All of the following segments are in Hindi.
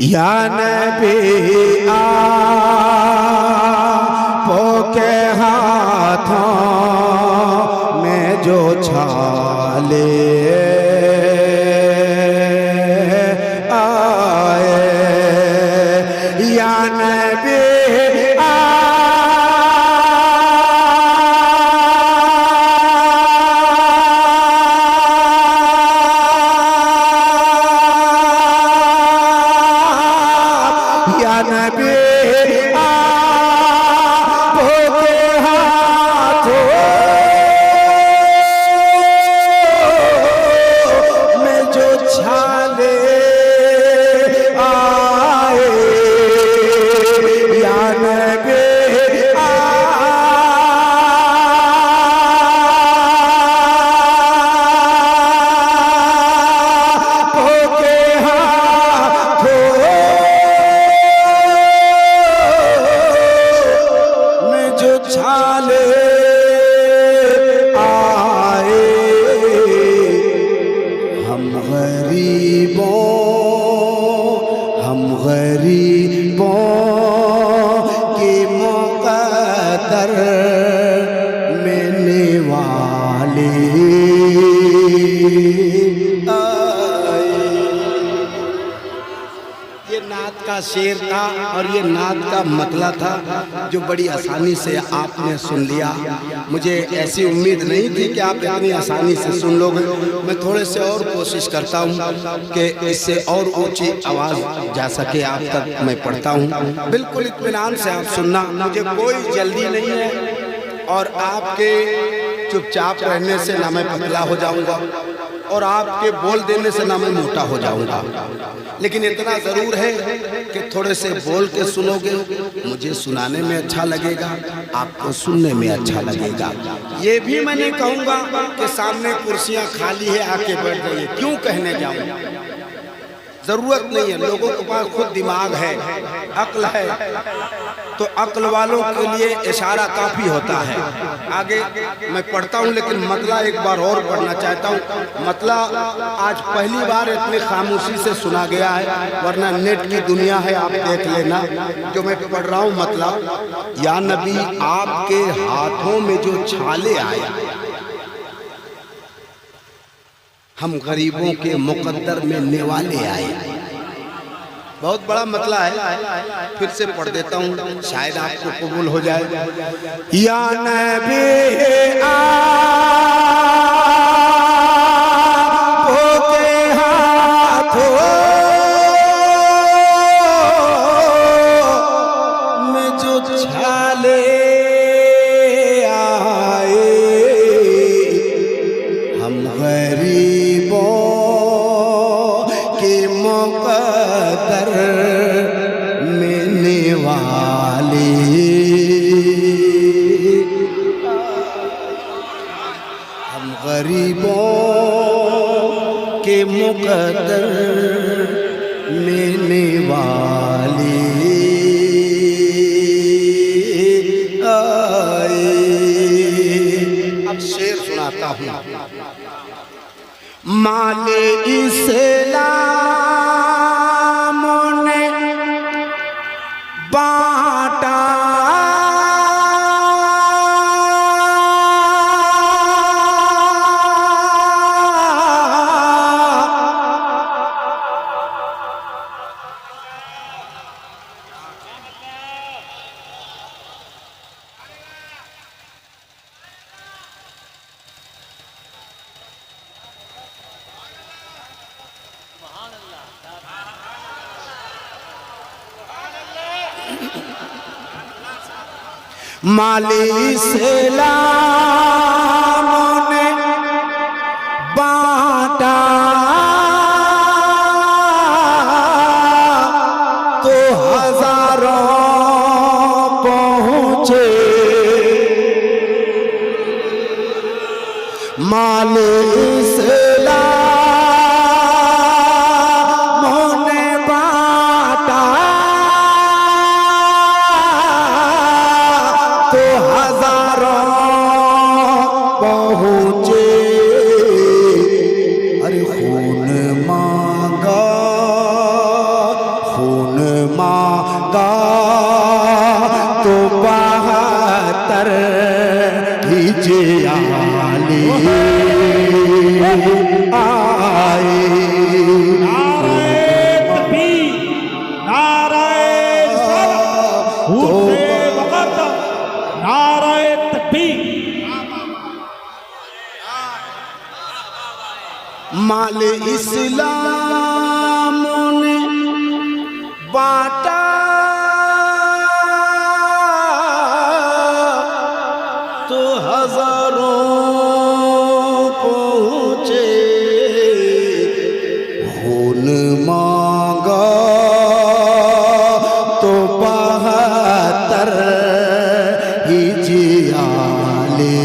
या नबी आपो के हाथों में जो छाले आए, या नबी शेर था और ये नात का मतला था जो बड़ी आसानी से आपने सुन लिया। मुझे ऐसी उम्मीद नहीं थी कि आप इतनी आसानी से सुन लोगे। मैं थोड़े से और कोशिश करता हूँ कि इससे और ऊंची आवाज़ जा सके आप तक मैं पढ़ता हूँ। बिल्कुल इत्मीनान से आप सुनना, मुझे कोई जल्दी नहीं है और आपके चुपचाप रहने से ना मैं पतला हो जाऊँगा और आपके बोल देने से ना मैं मोटा हो जाऊंगा, लेकिन इतना ज़रूर है कि थोड़े से बोल के सुनोगे, मुझे सुनाने में अच्छा लगेगा, आपको सुनने में अच्छा लगेगा। ये भी मैं नहीं कहूँगा कि सामने कुर्सियाँ खाली है आके बैठ जाइए, क्यों कहने जाऊँ, ज़रूरत नहीं है। लोगों के पास खुद दिमाग है, अक्ल है, तो अक्ल वालों के लिए इशारा काफ़ी होता है। आगे मैं पढ़ता हूँ, लेकिन मतला एक बार और पढ़ना चाहता हूँ। मतला आज पहली बार इतनी खामोशी से सुना गया है, वरना नेट की दुनिया है, आप देख लेना जो मैं पढ़ रहा हूँ। मतला, या नबी आपके हाथों में जो छाले आए, हम गरीबों के मुकद्दर में निवाले आए। बहुत बड़ा मतला है, फिर से पढ़ देता हूँ, शायद आपको कबूल हो जाए। या नबी आपो के हाथों में जो छाले आए, हम गरीबों के मुकद्दर में निवाले, हम गरीबों के मुकद्दर में निवाले आए। अब शेर सुनाता हूँ। माले इस्लाम ने बांटा माले इस्लाम ने बांटा तो हजारों पहुँचे, माले इस्लाम ने बांटा तो हजारों पहुँचे। अरे खून मांगा खून मांगा तो 72 हिजयाली आए। माल इस्लाम ने बांटा तो हजारों पहुँचे, खून मांगा तो 72 हिजयाले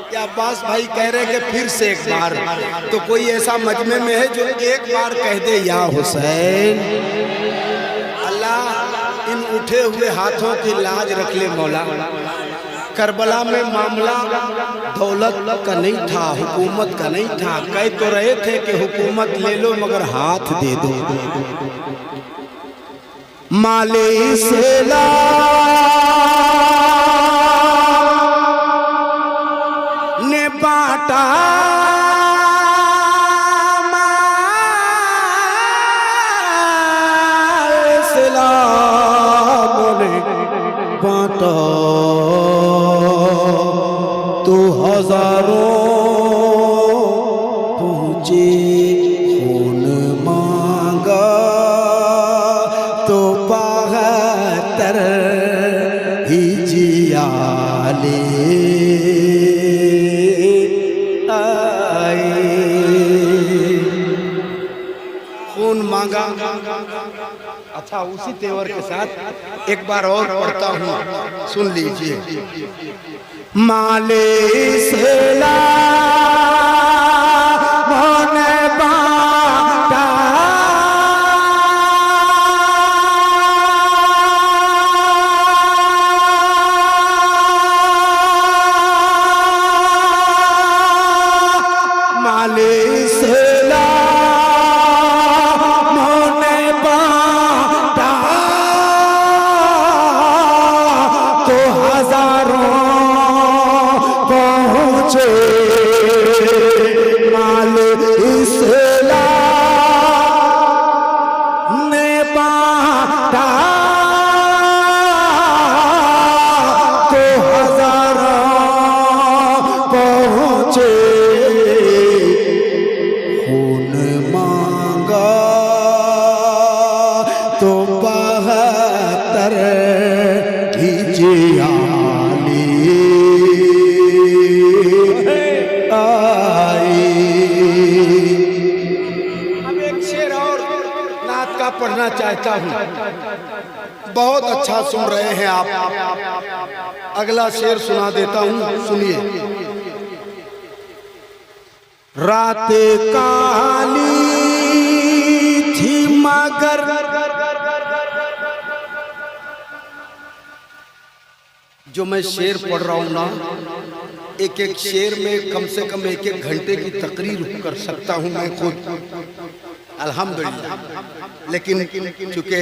क्या अब्बास भाई कह रहे कि फिर से एक बार, तो कोई ऐसा मजमे में है जो एक बार कह दे या हुसैन। अल्लाह इन उठे हुए हाथों की लाज रख ले मौला। करबला में मामला दौलत का नहीं था, हुकूमत का नहीं था। कह तो रहे थे कि हुकूमत ले लो मगर हाथ दे दो। माले सेला ने बांटा इस्लाम ने बांटा तो हजारों पहुँचे, खून मांगा तो 72 हिजयाले आए। खून मांगा। अच्छा, उसी तेवर के साथ एक बार और पढ़ता हूँ, सुन लीजिए। माले सेला माल इस्लाम ने बांटा तो हजारों पहुँचे, खून मांगा तो 72 हिजयाले पढ़ना चाहता हूँ। बहुत अच्छा सुन रहे हैं आप। अगला शेर सुना देता हूँ, सुनिए। रात काली थी मगर जो मैं शेर पढ़ रहा हूँ ना, एक एक शेर में कम से कम 1-1 घंटे की तकरीर कर सकता हूँ मैं खुद, अल्हम्दुलिल्लाह। लेकिन चूंकि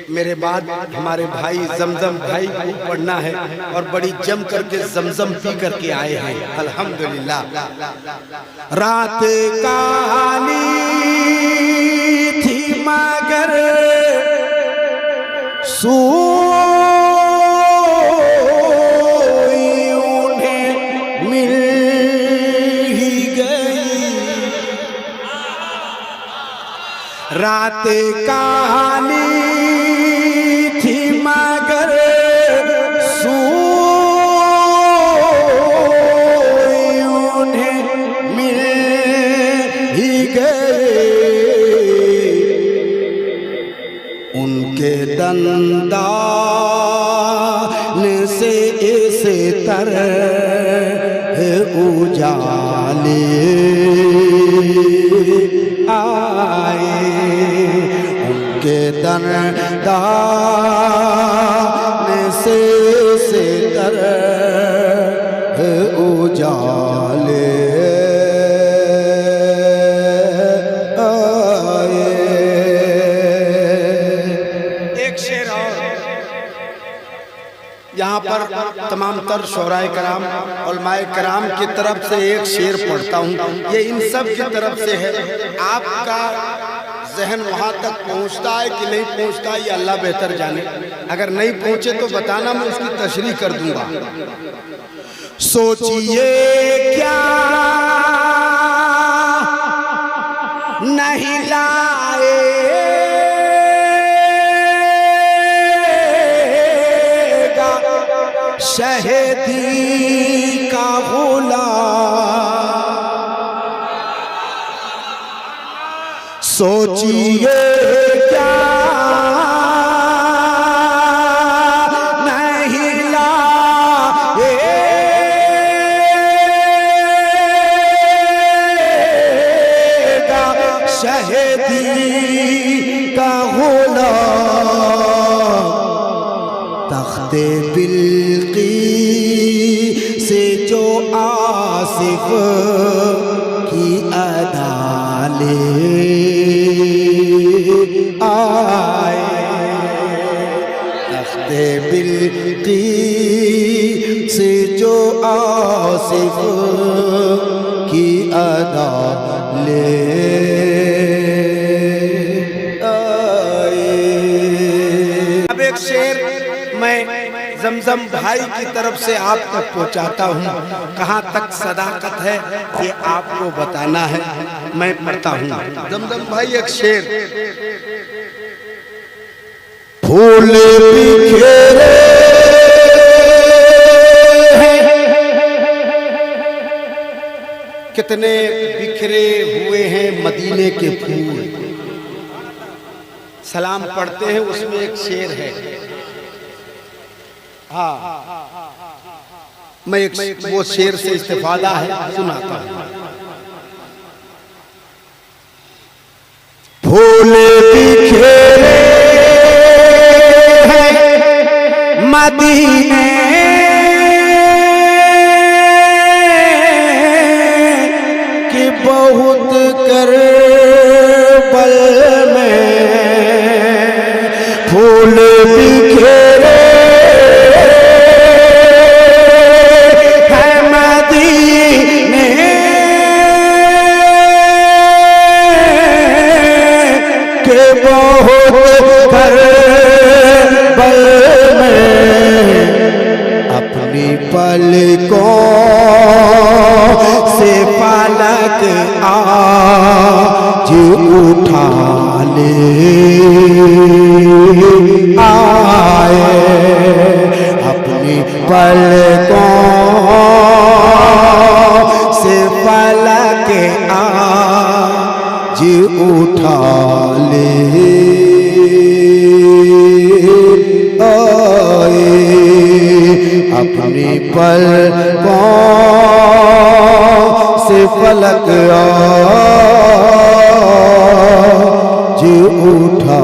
मेरे बाद हमारे भाई जमजम भाई को पढ़ना है और बड़ी जम करके जमजम पी करके आए हैं, अल्हम्दुलिल्लाह। रात काली थी मगर रात काली थी मगर सोई उन्हें मिल ही गए। उनके दंदान से इस तरह उजाले आए, उनके दंदान से तरह उजाले आए। एक शेर और यहाँ पर तमाम तर शोराए कराम उलमाए कराम की तरफ से एक शेर पढ़ता हूँ। ये इन सब की तरफ से है। आपका जहन वहाँ तक पहुँचता है कि नहीं पहुँचता है, ये अल्लाह बेहतर जाने। अगर नहीं पहुँचे तो बताना, मैं उसकी तशरीह कर दूंगा। सोचिए क्या नहीं लाएगा शहीदी का गुलाम। सोचिए क्या नहीं लाएगा शहीदी का गुलाम। तख्ते बिल्कीस से जो आसिफ की अदाले आए। तख्ते बिल्कीस से जो आसिफ की अदा ले आए। अब एक शेर मैं जमजम भाई की तरफ से आप तक पहुंचाता हूं। कहां तक सदाकत है ये आपको बताना है, मैं पढ़ता हूं। जमजम भाई एक शेर। फूल बिखेरे कितने बिखरे हुए हैं मदीने के फूल। सलाम पढ़ते हैं, उसमें एक शेर है। हाँ, मैं एक वो शेर से इस्तेफादा है सुनाता हूँ। फूल बिखेरे हैं मदीने की बहुत करबल में। फूल बिखेरे अपनी पलकों से पलक आज उठा ले आए। अपनी पलकों से पलक आज उठा ले आए। अपनी पलकों से फलक आज उठा